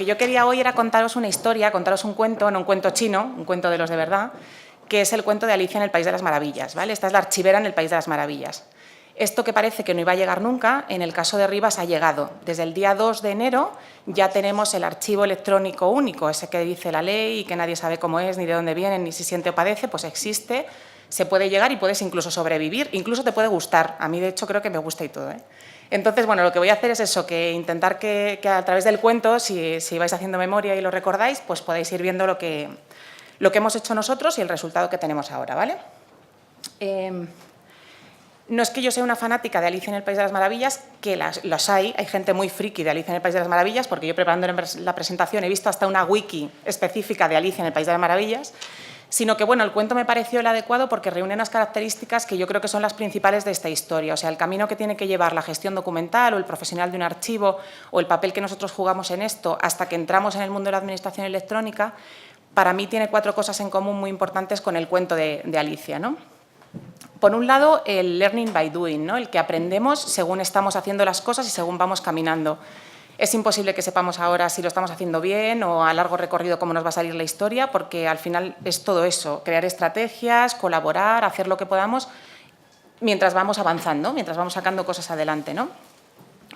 que yo quería hoy era contaros una historia, contaros un cuento, no un cuento chino, un cuento de los de verdad, que es el cuento de Alicia en el País de las Maravillas, ¿vale? Esta es la archivera en el País de las Maravillas. Esto que parece que no iba a llegar nunca, en el caso de Rivas ha llegado. Desde el día 2 de enero ya tenemos el archivo electrónico único, ese que dice la ley y que nadie sabe cómo es, ni de dónde viene, ni si siente o padece, pues existe, se puede llegar y puedes incluso sobrevivir, incluso te puede gustar. A mí, de hecho, creo que me gusta y todo, ¿eh? Entonces, bueno, lo que voy a hacer es eso, que intentar que a través del cuento, si vais haciendo memoria y lo recordáis, pues podáis ir viendo lo que hemos hecho nosotros y el resultado que tenemos ahora, ¿vale? No es que yo sea una fanática de Alicia en el País de las Maravillas, que los hay gente muy friki de Alicia en el País de las Maravillas, porque yo preparando la presentación he visto hasta una wiki específica de Alicia en el País de las Maravillas, sino que, bueno, el cuento me pareció el adecuado porque reúne unas características que yo creo que son las principales de esta historia. O sea, el camino que tiene que llevar la gestión documental o el profesional de un archivo o el papel que nosotros jugamos en esto hasta que entramos en el mundo de la administración electrónica, para mí tiene 4 cosas en común muy importantes con el cuento de Alicia, ¿no? Por un lado, el learning by doing, ¿no? El que aprendemos según estamos haciendo las cosas y según vamos caminando. Es imposible que sepamos ahora si lo estamos haciendo bien o a largo recorrido cómo nos va a salir la historia, porque al final es todo eso, crear estrategias, colaborar, hacer lo que podamos mientras vamos avanzando, mientras vamos sacando cosas adelante, ¿no?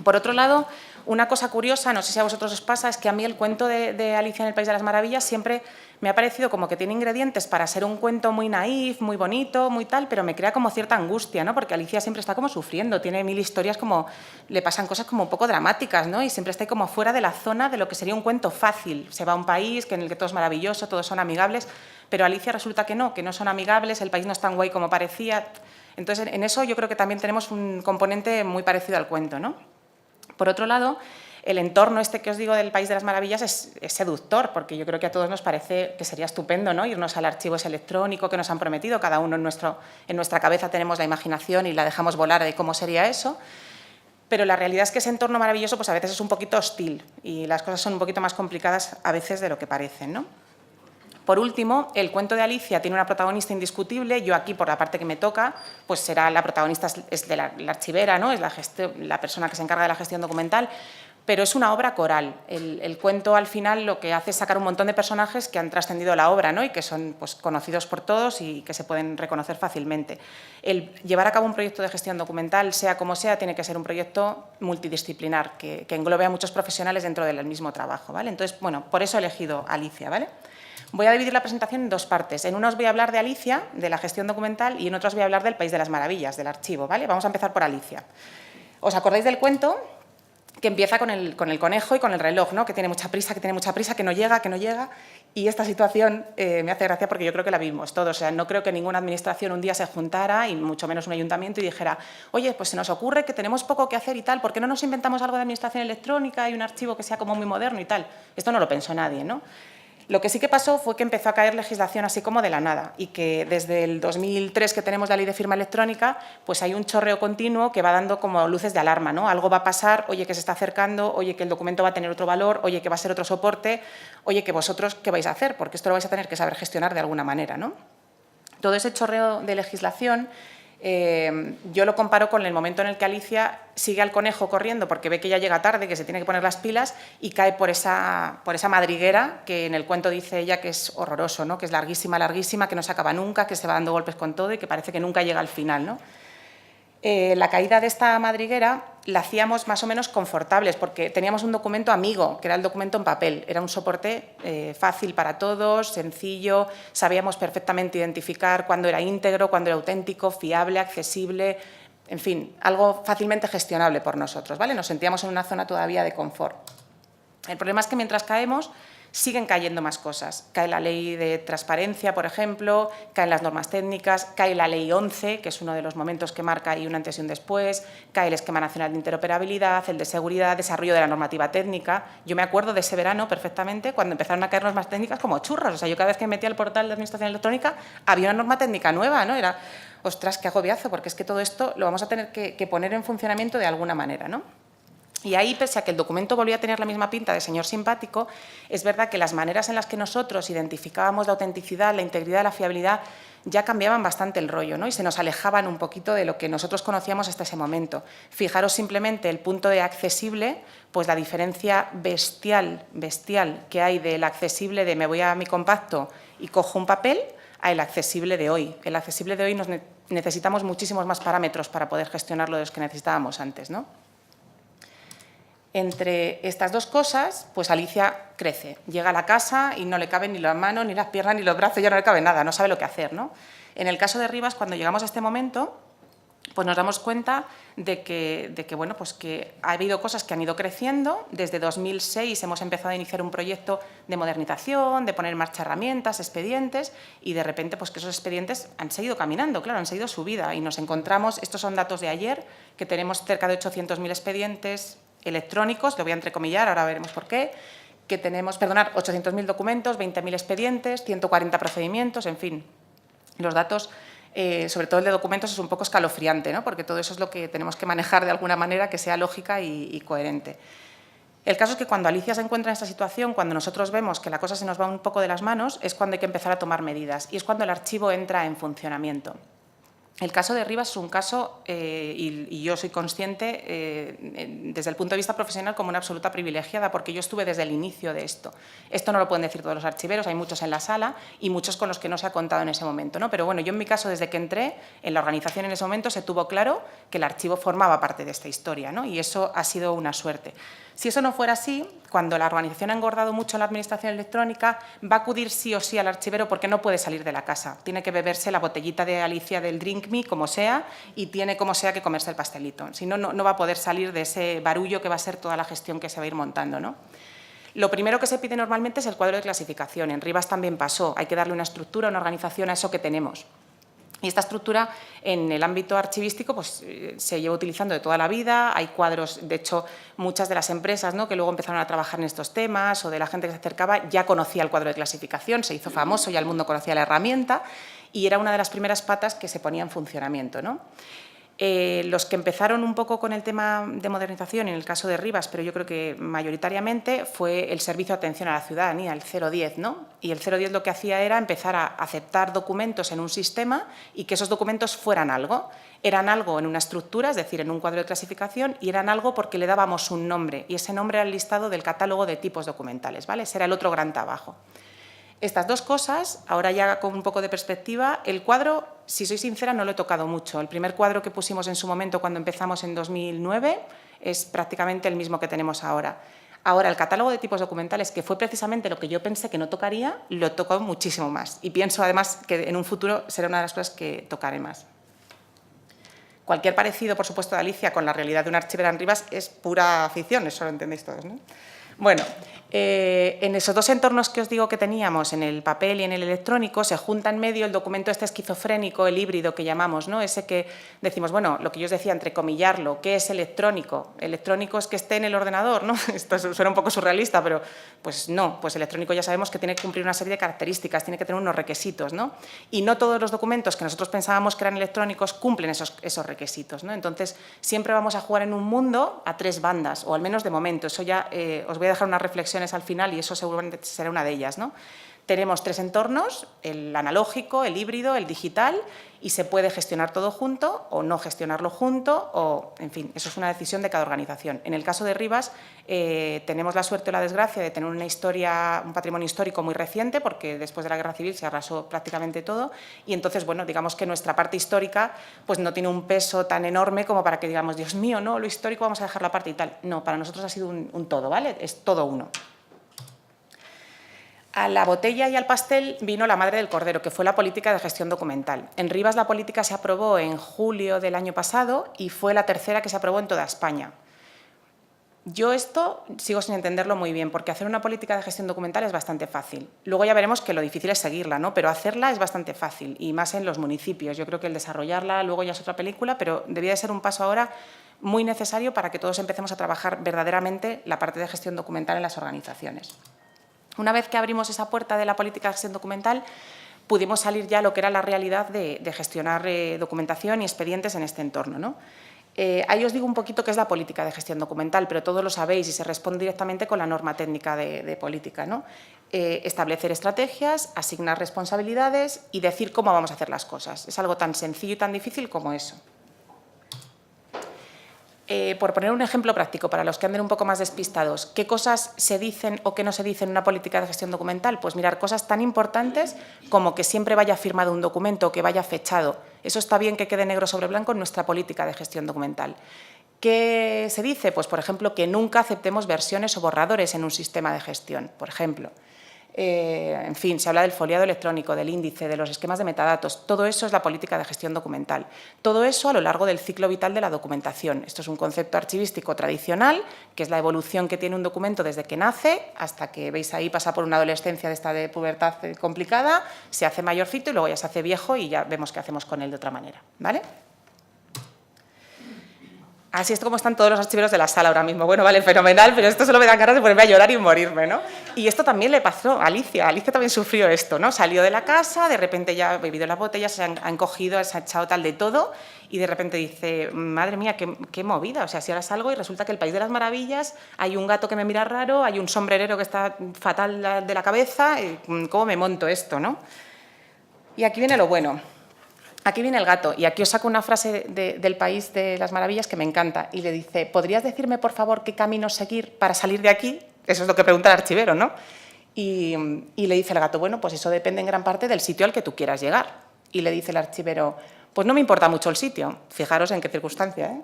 Por otro lado, una cosa curiosa, no sé si a vosotros os pasa, es que a mí el cuento de Alicia en el País de las Maravillas siempre me ha parecido como que tiene ingredientes para ser un cuento muy naif, muy bonito, muy tal, pero me crea como cierta angustia, ¿no? Porque Alicia siempre está como sufriendo, tiene 1000 historias como, le pasan cosas como un poco dramáticas, ¿no? Y siempre está como fuera de la zona de lo que sería un cuento fácil. Se va a un país en el que todo es maravilloso, todos son amigables, pero Alicia resulta que no son amigables, el país no es tan guay como parecía. Entonces, en eso yo creo que también tenemos un componente muy parecido al cuento, ¿no? Por otro lado, el entorno este que os digo del País de las Maravillas es seductor, porque yo creo que a todos nos parece que sería estupendo, ¿no? Irnos al archivo ese electrónico que nos han prometido, cada uno en nuestra cabeza tenemos la imaginación y la dejamos volar de cómo sería eso, pero la realidad es que ese entorno maravilloso pues a veces es un poquito hostil y las cosas son un poquito más complicadas a veces de lo que parecen, ¿no? Por último, el cuento de Alicia tiene una protagonista indiscutible. Yo aquí, por la parte que me toca, pues será la protagonista es de la archivera, ¿no? Es la persona que se encarga de la gestión documental, pero es una obra coral. El cuento, al final, lo que hace es sacar un montón de personajes que han trascendido la obra, ¿no? Y que son pues, conocidos por todos y que se pueden reconocer fácilmente. El llevar a cabo un proyecto de gestión documental, sea como sea, tiene que ser un proyecto multidisciplinar, que englobe a muchos profesionales dentro del mismo trabajo, ¿vale? Entonces, bueno, por eso he elegido Alicia, ¿vale? Voy a dividir la presentación en 2 partes. En una os voy a hablar de Alicia, de la gestión documental, y en otra os voy a hablar del País de las Maravillas, del archivo, ¿vale? Vamos a empezar por Alicia. ¿Os acordáis del cuento? Que empieza con el conejo y con el reloj, ¿no? Que tiene mucha prisa, que no llega, y esta situación me hace gracia porque yo creo que la vimos todos. O sea, no creo que ninguna administración un día se juntara, y mucho menos un ayuntamiento, y dijera, oye, pues se nos ocurre que tenemos poco que hacer y tal, ¿por qué no nos inventamos algo de administración electrónica y un archivo que sea como muy moderno y tal? Esto no lo pensó nadie, ¿no? Lo que sí que pasó fue que empezó a caer legislación así como de la nada y que desde el 2003 que tenemos la ley de firma electrónica, pues hay un chorreo continuo que va dando como luces de alarma, ¿no? Algo va a pasar, oye, que se está acercando, oye, que el documento va a tener otro valor, oye, que va a ser otro soporte, oye, que vosotros, ¿qué vais a hacer? Porque esto lo vais a tener que saber gestionar de alguna manera, ¿no? Todo ese chorreo de legislación yo lo comparo con el momento en el que Alicia sigue al conejo corriendo porque ve que ya llega tarde, que se tiene que poner las pilas y cae por esa madriguera que en el cuento dice ella que es horroroso, ¿no? Que es larguísima, larguísima, que no se acaba nunca, que se va dando golpes con todo y que parece que nunca llega al final, ¿no? La caída de esta madriguera la hacíamos más o menos confortables porque teníamos un documento amigo, que era el documento en papel. Era un soporte fácil para todos, sencillo, sabíamos perfectamente identificar cuándo era íntegro, cuándo era auténtico, fiable, accesible, en fin, algo fácilmente gestionable por nosotros, ¿vale? Nos sentíamos en una zona todavía de confort. El problema es que mientras caemos, siguen cayendo más cosas. Cae la ley de transparencia, por ejemplo, caen las normas técnicas, cae la ley 11, que es uno de los momentos que marca ahí un antes y un después, cae el esquema nacional de interoperabilidad, el de seguridad, desarrollo de la normativa técnica. Yo me acuerdo de ese verano perfectamente cuando empezaron a caer normas técnicas como churros. O sea, yo cada vez que me metía al portal de Administración Electrónica había una norma técnica nueva, ¿no? Era, ostras, qué agobiazo, porque es que todo esto lo vamos a tener que poner en funcionamiento de alguna manera, ¿no? Y ahí, pese a que el documento volvía a tener la misma pinta de señor simpático, es verdad que las maneras en las que nosotros identificábamos la autenticidad, la integridad, la fiabilidad, ya cambiaban bastante el rollo, ¿no? Y se nos alejaban un poquito de lo que nosotros conocíamos hasta ese momento. Fijaros simplemente el punto de accesible, pues la diferencia bestial que hay del accesible de me voy a mi compacto y cojo un papel a el accesible de hoy. El accesible de hoy necesitamos muchísimos más parámetros para poder gestionarlo de los que necesitábamos antes, ¿no? Entre estas dos cosas, pues Alicia crece, llega a la casa y no le caben ni las manos, ni las piernas, ni los brazos, ya no le cabe nada, no sabe lo que hacer, ¿no? En el caso de Rivas, cuando llegamos a este momento, pues nos damos cuenta de que, bueno, pues que ha habido cosas que han ido creciendo. Desde 2006 hemos empezado a iniciar un proyecto de modernización, de poner en marcha herramientas, expedientes, y de repente pues que esos expedientes han seguido caminando, claro, han seguido su vida, y nos encontramos, estos son datos de ayer, que tenemos cerca de 800.000 expedientes electrónicos, lo voy a entrecomillar, ahora veremos por qué, que tenemos, 800.000 documentos, 20.000 expedientes, 140 procedimientos, en fin, los datos, sobre todo el de documentos, es un poco escalofriante, ¿no? Porque todo eso es lo que tenemos que manejar de alguna manera que sea lógica y coherente. El caso es que cuando Alicia se encuentra en esta situación, cuando nosotros vemos que la cosa se nos va un poco de las manos, es cuando hay que empezar a tomar medidas y es cuando el archivo entra en funcionamiento. El caso de Rivas es un caso, y yo soy consciente desde el punto de vista profesional como una absoluta privilegiada, porque yo estuve desde el inicio de esto. Esto no lo pueden decir todos los archiveros, hay muchos en la sala y muchos con los que no se ha contado en ese momento, ¿no? Pero bueno, yo en mi caso, desde que entré en la organización en ese momento, se tuvo claro que el archivo formaba parte de esta historia, ¿no? Y eso ha sido una suerte. Si eso no fuera así, cuando la organización ha engordado mucho la administración electrónica, va a acudir sí o sí al archivero porque no puede salir de la casa. Tiene que beberse la botellita de Alicia del Drink Me, como sea, y tiene como sea que comerse el pastelito. Si no, no va a poder salir de ese barullo que va a ser toda la gestión que se va a ir montando, ¿no? Lo primero que se pide normalmente es el cuadro de clasificación. En Rivas también pasó. Hay que darle una estructura, una organización a eso que tenemos. Y esta estructura, en el ámbito archivístico, pues, se lleva utilizando de toda la vida. Hay cuadros, de hecho, muchas de las empresas, ¿no?, que luego empezaron a trabajar en estos temas, o de la gente que se acercaba, ya conocía el cuadro de clasificación, se hizo famoso, ya el mundo conocía la herramienta, y era una de las primeras patas que se ponía en funcionamiento, ¿no? Los que empezaron un poco con el tema de modernización, en el caso de Rivas, pero yo creo que mayoritariamente, fue el servicio de atención a la ciudadanía, el 010, ¿no? Y el 010 lo que hacía era empezar a aceptar documentos en un sistema y que esos documentos fueran algo. Eran algo en una estructura, es decir, en un cuadro de clasificación, y eran algo porque le dábamos un nombre, y ese nombre era el listado del catálogo de tipos documentales, ¿vale? Ese era el otro gran trabajo. Estas dos cosas, ahora ya con un poco de perspectiva, el cuadro, si soy sincera, no lo he tocado mucho. El primer cuadro que pusimos en su momento cuando empezamos en 2009 es prácticamente el mismo que tenemos ahora. Ahora, el catálogo de tipos documentales, que fue precisamente lo que yo pensé que no tocaría, lo tocó muchísimo más. Y pienso, además, que en un futuro será una de las cosas que tocaré más. Cualquier parecido, por supuesto, de Alicia con la realidad de un archivero en Rivas es pura ficción, eso lo entendéis todos, ¿no? Bueno, en esos dos entornos que os digo que teníamos, en el papel y en el electrónico, se junta en medio el documento este esquizofrénico, el híbrido que llamamos, ¿no? Ese que decimos, bueno, lo que yo os decía, entrecomillarlo, ¿qué es electrónico? Electrónico es que esté en el ordenador, ¿no? Esto suena un poco surrealista, pero pues no, pues electrónico ya sabemos que tiene que cumplir una serie de características, tiene que tener unos requisitos, ¿no? Y no todos los documentos que nosotros pensábamos que eran electrónicos cumplen esos requisitos, ¿no? Entonces, siempre vamos a jugar en un mundo a tres bandas, o al menos de momento. Eso ya os voy a dejar unas reflexiones al final y eso seguramente será una de ellas, ¿no? Tenemos tres entornos, el analógico, el híbrido, el digital, y se puede gestionar todo junto o no gestionarlo junto, o, en fin, eso es una decisión de cada organización. En el caso de Rivas, tenemos la suerte o la desgracia de tener una historia, un patrimonio histórico muy reciente, porque después de la Guerra Civil se arrasó prácticamente todo, y entonces, bueno, digamos que nuestra parte histórica pues no tiene un peso tan enorme como para que digamos, Dios mío, no, lo histórico vamos a dejarlo aparte y tal. No, para nosotros ha sido un todo, ¿vale? Es todo uno. A la botella y al pastel vino la madre del cordero, que fue la política de gestión documental. En Rivas la política se aprobó en julio del año pasado y fue la tercera que se aprobó en toda España. Yo esto sigo sin entenderlo muy bien, porque hacer una política de gestión documental es bastante fácil. Luego ya veremos que lo difícil es seguirla, ¿no? Pero hacerla es bastante fácil, y más en los municipios. Yo creo que el desarrollarla luego ya es otra película, pero debería de ser un paso ahora muy necesario para que todos empecemos a trabajar verdaderamente la parte de gestión documental en las organizaciones. Una vez que abrimos esa puerta de la política de gestión documental, pudimos salir ya a lo que era la realidad de gestionar documentación y expedientes en este entorno, ¿no? Ahí os digo un poquito qué es la política de gestión documental, pero todos lo sabéis y se responde directamente con la norma técnica de política, ¿no? establecer estrategias, asignar responsabilidades y decir cómo vamos a hacer las cosas. Es algo tan sencillo y tan difícil como eso. Por poner un ejemplo práctico, para los que anden un poco más despistados, ¿qué cosas se dicen o qué no se dicen en una política de gestión documental? Pues mirar cosas tan importantes como que siempre vaya firmado un documento, que vaya fechado. Eso está bien que quede negro sobre blanco en nuestra política de gestión documental. ¿Qué se dice? Pues, por ejemplo, que nunca aceptemos versiones o borradores en un sistema de gestión, por ejemplo. En fin, se habla del foliado electrónico, del índice, de los esquemas de metadatos. Todo eso es la política de gestión documental. Todo eso a lo largo del ciclo vital de la documentación. Esto es un concepto archivístico tradicional, que es la evolución que tiene un documento desde que nace hasta que, veis ahí, pasa por una adolescencia de esta de pubertad complicada, se hace mayorcito y luego ya se hace viejo y ya vemos qué hacemos con él de otra manera, ¿vale? Así es como están todos los archiveros de la sala ahora mismo. Bueno, vale, fenomenal, pero esto solo me da ganas de ponerme a llorar y morirme, ¿no? Y esto también le pasó a Alicia. Alicia también sufrió esto, ¿no? Salió de la casa, de repente ya ha bebido las botellas, se ha encogido, se ha echado tal de todo y de repente dice, madre mía, qué movida. O sea, si ahora salgo y resulta que el País de las Maravillas hay un gato que me mira raro, hay un sombrerero que está fatal de la cabeza, ¿cómo me monto esto, no? Y aquí viene lo bueno. Aquí viene el gato, y aquí os saco una frase del País de las Maravillas que me encanta, y le dice, ¿podrías decirme, por favor, qué camino seguir para salir de aquí? Eso es lo que pregunta el archivero, ¿no? Y le dice el gato, bueno, pues eso depende en gran parte del sitio al que tú quieras llegar. Y le dice el archivero, pues no me importa mucho el sitio, fijaros en qué circunstancia, ¿eh?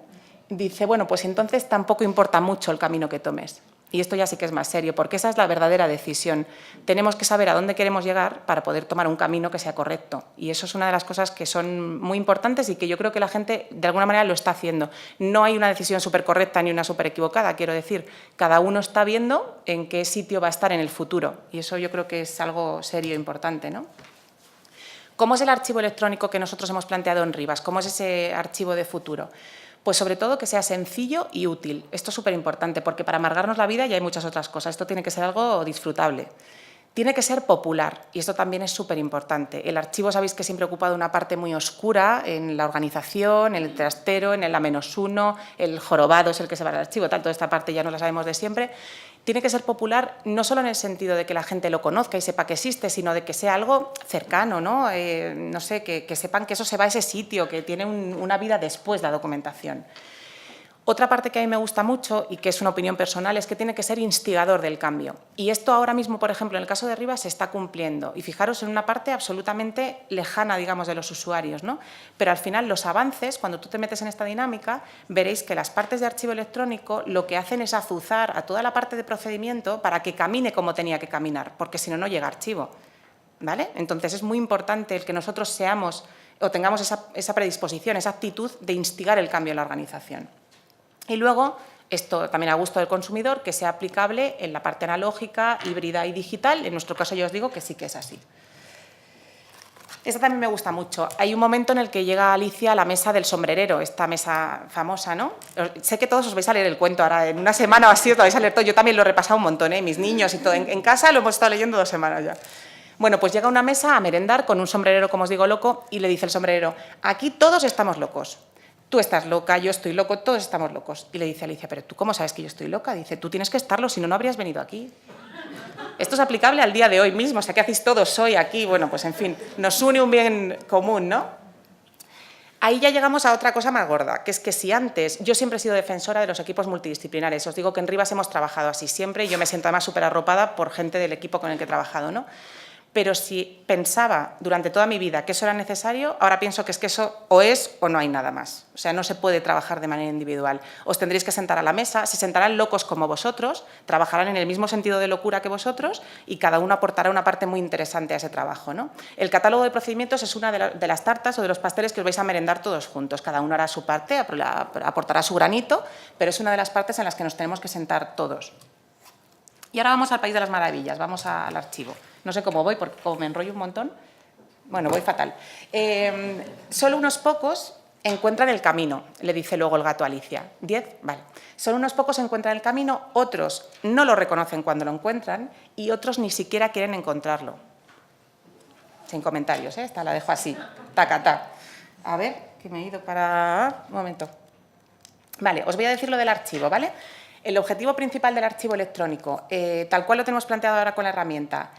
Dice, bueno, pues entonces tampoco importa mucho el camino que tomes. Y esto ya sí que es más serio, porque esa es la verdadera decisión. Tenemos que saber a dónde queremos llegar para poder tomar un camino que sea correcto. Y eso es una de las cosas que son muy importantes y que yo creo que la gente, de alguna manera, lo está haciendo. No hay una decisión súper correcta ni una súper equivocada, quiero decir. Cada uno está viendo en qué sitio va a estar en el futuro. Y eso yo creo que es algo serio e importante, ¿no? ¿Cómo es el archivo electrónico que nosotros hemos planteado en Rivas? ¿Cómo es ese archivo de futuro? Pues sobre todo que sea sencillo y útil. Esto es súper importante porque para amargarnos la vida ya hay muchas otras cosas. Esto tiene que ser algo disfrutable. Tiene que ser popular y esto también es súper importante. El archivo, sabéis que siempre ha ocupado una parte muy oscura en la organización, en el trastero, en el A-1, el jorobado es el que se va al archivo, tal, toda esta parte ya no la sabemos de siempre. Tiene que ser popular no solo en el sentido de que la gente lo conozca y sepa que existe, sino de que sea algo cercano, ¿no? No sé, que sepan que eso se va a ese sitio, que tiene una vida después la documentación. Otra parte que a mí me gusta mucho y que es una opinión personal es que tiene que ser instigador del cambio. Y esto ahora mismo, por ejemplo, en el caso de Rivas se está cumpliendo. Y fijaros en una parte absolutamente lejana, digamos, de los usuarios, ¿no? Pero al final los avances, cuando tú te metes en esta dinámica, veréis que las partes de archivo electrónico lo que hacen es azuzar a toda la parte de procedimiento para que camine como tenía que caminar, porque si no, no llega archivo, ¿vale? Entonces es muy importante el que nosotros seamos o tengamos esa predisposición, esa actitud de instigar el cambio en la organización. Y luego, esto también a gusto del consumidor, que sea aplicable en la parte analógica, híbrida y digital. En nuestro caso, yo os digo que sí que es así. Esta también me gusta mucho. Hay un momento en el que llega Alicia a la mesa del sombrerero, esta mesa famosa, ¿no? Sé que todos os vais a leer el cuento ahora, en una semana o así os lo vais a leer todo. Yo también lo he repasado un montón, ¿eh? Mis niños y todo. En casa lo hemos estado leyendo 2 semanas ya. Bueno, pues llega a una mesa a merendar con un sombrerero, como os digo, loco, y le dice el sombrerero, aquí todos estamos locos. Tú estás loca, yo estoy loco, todos estamos locos. Y le dice Alicia, pero ¿tú cómo sabes que yo estoy loca? Dice, tú tienes que estarlo, si no, no habrías venido aquí. Esto es aplicable al día de hoy mismo, o sea, ¿qué hacéis todos hoy aquí? Bueno, pues en fin, nos une un bien común, ¿no? Ahí ya llegamos a otra cosa más gorda, que es que si antes, yo siempre he sido defensora de los equipos multidisciplinares, os digo que en Rivas hemos trabajado así siempre y yo me siento además súper arropada por gente del equipo con el que he trabajado, ¿no? Pero si pensaba durante toda mi vida que eso era necesario, ahora pienso que es que eso o es o no hay nada más. O sea, no se puede trabajar de manera individual. Os tendréis que sentar a la mesa, se sentarán locos como vosotros, trabajarán en el mismo sentido de locura que vosotros y cada uno aportará una parte muy interesante a ese trabajo, ¿no? El catálogo de procedimientos es una de las tartas o de los pasteles que os vais a merendar todos juntos. Cada uno hará su parte, aportará su granito, pero es una de las partes en las que nos tenemos que sentar todos. Y ahora vamos al País de las Maravillas, vamos al archivo. No sé cómo voy, porque como me enrollo un montón, bueno, voy fatal. Solo unos pocos encuentran el camino, le dice luego el gato a Alicia. 10, vale. Solo unos pocos encuentran el camino, otros no lo reconocen cuando lo encuentran y otros ni siquiera quieren encontrarlo. Sin comentarios, ¿eh? Esta la dejo así, tacatá. A ver, que me he ido para... Un momento. Vale, os voy a decir lo del archivo, ¿vale? El objetivo principal del archivo electrónico, tal cual lo tenemos planteado ahora con la herramienta.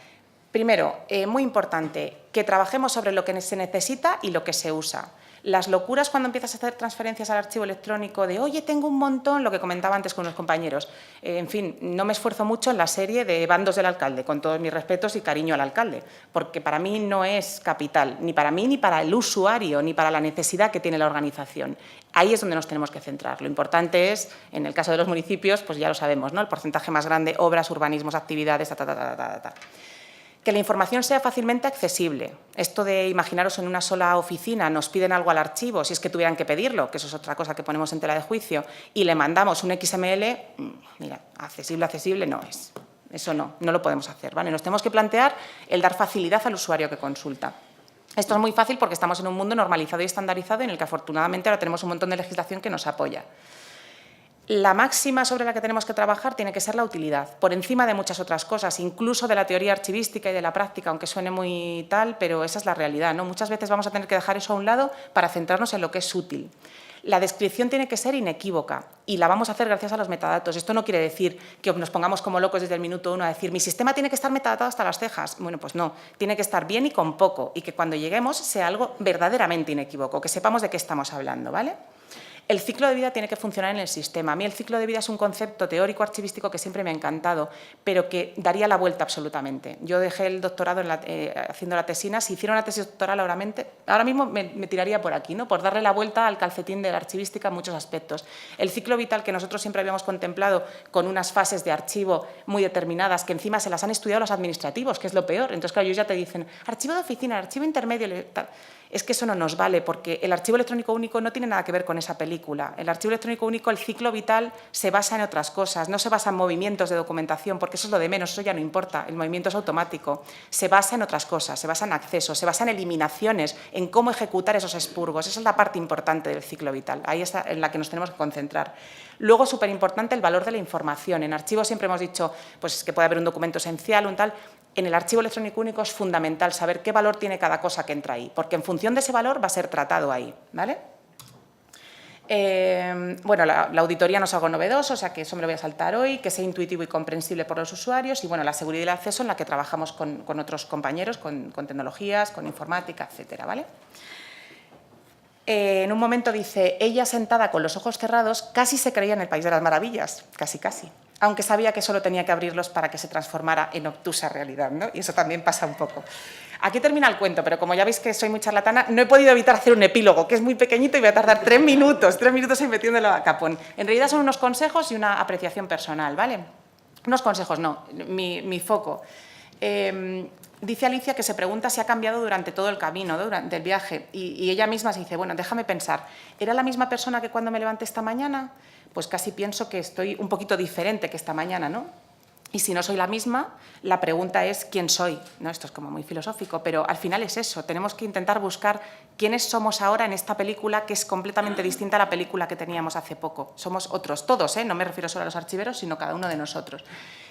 Primero, muy importante, que trabajemos sobre lo que se necesita y lo que se usa. Las locuras cuando empiezas a hacer transferencias al archivo electrónico de «oye, tengo un montón», lo que comentaba antes con los compañeros. En fin, no me esfuerzo mucho en la serie de bandos del alcalde, con todos mis respetos y cariño al alcalde, porque para mí no es capital, ni para mí, ni para el usuario, ni para la necesidad que tiene la organización. Ahí es donde nos tenemos que centrar. Lo importante es, en el caso de los municipios, pues ya lo sabemos, ¿no? El porcentaje más grande, obras, urbanismos, actividades, Que la información sea fácilmente accesible. Esto de imaginaros en una sola oficina, nos piden algo al archivo, si es que tuvieran que pedirlo, que eso es otra cosa que ponemos en tela de juicio, y le mandamos un XML, mira, accesible no es. Eso no lo podemos hacer, ¿vale? Nos tenemos que plantear el dar facilidad al usuario que consulta. Esto es muy fácil porque estamos en un mundo normalizado y estandarizado en el que afortunadamente ahora tenemos un montón de legislación que nos apoya. La máxima sobre la que tenemos que trabajar tiene que ser la utilidad, por encima de muchas otras cosas, incluso de la teoría archivística y de la práctica, aunque suene muy tal, pero esa es la realidad, ¿no? Muchas veces vamos a tener que dejar eso a un lado para centrarnos en lo que es útil. La descripción tiene que ser inequívoca y la vamos a hacer gracias a los metadatos. Esto no quiere decir que nos pongamos como locos desde el minuto 1 a decir mi sistema tiene que estar metadatado hasta las cejas. Bueno, pues no, tiene que estar bien y con poco y que cuando lleguemos sea algo verdaderamente inequívoco, que sepamos de qué estamos hablando, ¿vale? El ciclo de vida tiene que funcionar en el sistema. A mí el ciclo de vida es un concepto teórico archivístico que siempre me ha encantado, pero que daría la vuelta absolutamente. Yo dejé el doctorado haciendo la tesina. Si hiciera una tesis doctoral ahora mismo me tiraría por aquí, ¿no? Por darle la vuelta al calcetín de la archivística en muchos aspectos. El ciclo vital que nosotros siempre habíamos contemplado con unas fases de archivo muy determinadas, que encima se las han estudiado los administrativos, que es lo peor. Entonces, claro, ellos ya te dicen archivo de oficina, archivo intermedio, tal. Es que eso no nos vale, porque el archivo electrónico único no tiene nada que ver con esa película. El archivo electrónico único, el ciclo vital, se basa en otras cosas, no se basa en movimientos de documentación, porque eso es lo de menos, eso ya no importa, el movimiento es automático. Se basa en otras cosas, se basa en accesos, se basa en eliminaciones, en cómo ejecutar esos expurgos. Esa es la parte importante del ciclo vital, ahí es en la que nos tenemos que concentrar. Luego, súper importante, el valor de la información. En archivos siempre hemos dicho pues, que puede haber un documento esencial, un tal. En el archivo electrónico único es fundamental saber qué valor tiene cada cosa que entra ahí, porque en función de ese valor va a ser tratado ahí, ¿vale? Bueno, la auditoría no es algo novedoso, o sea que eso me lo voy a saltar hoy, que sea intuitivo y comprensible por los usuarios y, bueno, la seguridad y el acceso en la que trabajamos con otros compañeros, con tecnologías, con informática, etcétera, ¿vale? En un momento dice, ella sentada con los ojos cerrados casi se creía en el País de las Maravillas, casi, aunque sabía que solo tenía que abrirlos para que se transformara en obtusa realidad, ¿no? Y eso también pasa un poco. Aquí termina el cuento, pero como ya veis que soy muy charlatana, no he podido evitar hacer un epílogo, que es muy pequeñito y voy a tardar 3 minutos ahí metiéndolo a capón. En realidad son unos consejos y una apreciación personal, ¿vale? Unos consejos no, mi foco. Dice Alicia que se pregunta si ha cambiado durante todo el camino, ¿no? Durante el viaje, y ella misma se dice, bueno, déjame pensar, ¿era la misma persona que cuando me levanté esta mañana? Pues casi pienso que estoy un poquito diferente que esta mañana, ¿no? Y si no soy la misma, la pregunta es ¿quién soy? ¿No? Esto es como muy filosófico, pero al final es eso. Tenemos que intentar buscar quiénes somos ahora en esta película que es completamente distinta a la película que teníamos hace poco. Somos otros, todos, ¿eh? No me refiero solo a los archiveros, sino cada uno de nosotros.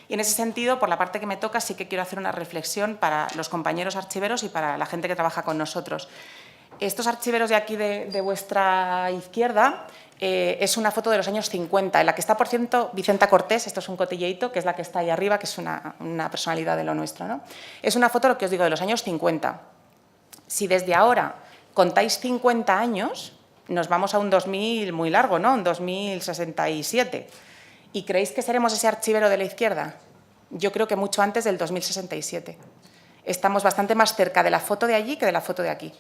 Y en ese sentido, por la parte que me toca, sí que quiero hacer una reflexión para los compañeros archiveros y para la gente que trabaja con nosotros. Estos archiveros de aquí de vuestra izquierda es una foto de los años 50, en la que está, por cierto, Vicenta Cortés, esto es un cotilleito, que es la que está ahí arriba, que es una personalidad de lo nuestro, ¿no? Es una foto, lo que os digo, de los años 50. Si desde ahora contáis 50 años, nos vamos a un 2000 muy largo, ¿no? Un 2067. ¿Y creéis que seremos ese archivero de la izquierda? Yo creo que mucho antes del 2067. Estamos bastante más cerca de la foto de allí que de la foto de aquí,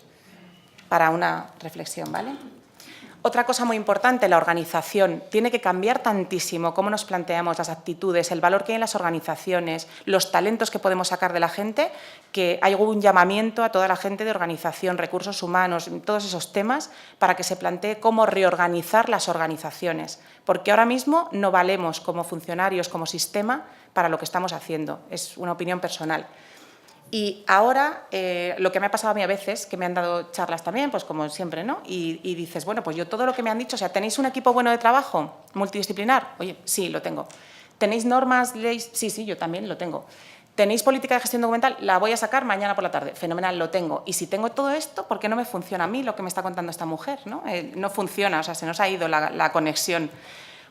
para una reflexión, ¿vale? Otra cosa muy importante, la organización. Tiene que cambiar tantísimo cómo nos planteamos las actitudes, el valor que hay en las organizaciones, los talentos que podemos sacar de la gente, que hay un llamamiento a toda la gente de organización, recursos humanos, todos esos temas, para que se plantee cómo reorganizar las organizaciones. Porque ahora mismo no valemos como funcionarios, como sistema, para lo que estamos haciendo. Es una opinión personal. Y ahora, lo que me ha pasado a mí a veces, que me han dado charlas también, pues como siempre, ¿no? Y dices, bueno, pues yo todo lo que me han dicho, o sea, ¿tenéis un equipo bueno de trabajo multidisciplinar? Oye, sí, lo tengo. ¿Tenéis normas, leyes? Sí, yo también lo tengo. ¿Tenéis política de gestión documental? La voy a sacar mañana por la tarde. Fenomenal, lo tengo. Y si tengo todo esto, ¿por qué no me funciona a mí lo que me está contando esta mujer? No funciona, o sea, se nos ha ido la conexión.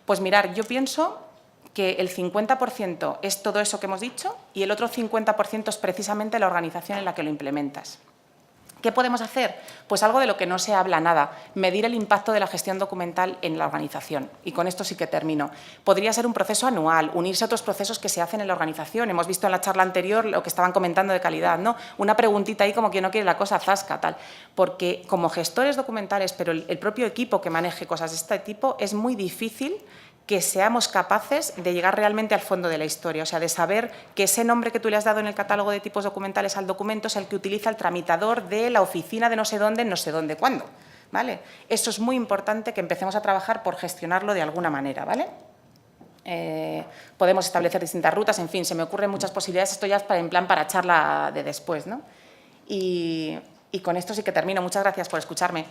Pues mirar, yo pienso que el 50% es todo eso que hemos dicho y el otro 50% es precisamente la organización en la que lo implementas. ¿Qué podemos hacer? Pues algo de lo que no se habla nada, medir el impacto de la gestión documental en la organización. Y con esto sí que termino. Podría ser un proceso anual, unirse a otros procesos que se hacen en la organización. Hemos visto en la charla anterior lo que estaban comentando de calidad, ¿no? Una preguntita ahí como que no quiere la cosa, zasca, tal. Porque como gestores documentales, pero el propio equipo que maneje cosas de este tipo, es muy difícil que seamos capaces de llegar realmente al fondo de la historia, o sea, de saber que ese nombre que tú le has dado en el catálogo de tipos documentales al documento es el que utiliza el tramitador de la oficina de no sé dónde, cuándo, ¿vale? Eso es muy importante que empecemos a trabajar por gestionarlo de alguna manera, ¿vale? Podemos establecer distintas rutas, en fin, se me ocurren muchas posibilidades, esto ya es en plan para charla de después, ¿no? Y con esto sí que termino. Muchas gracias por escucharme.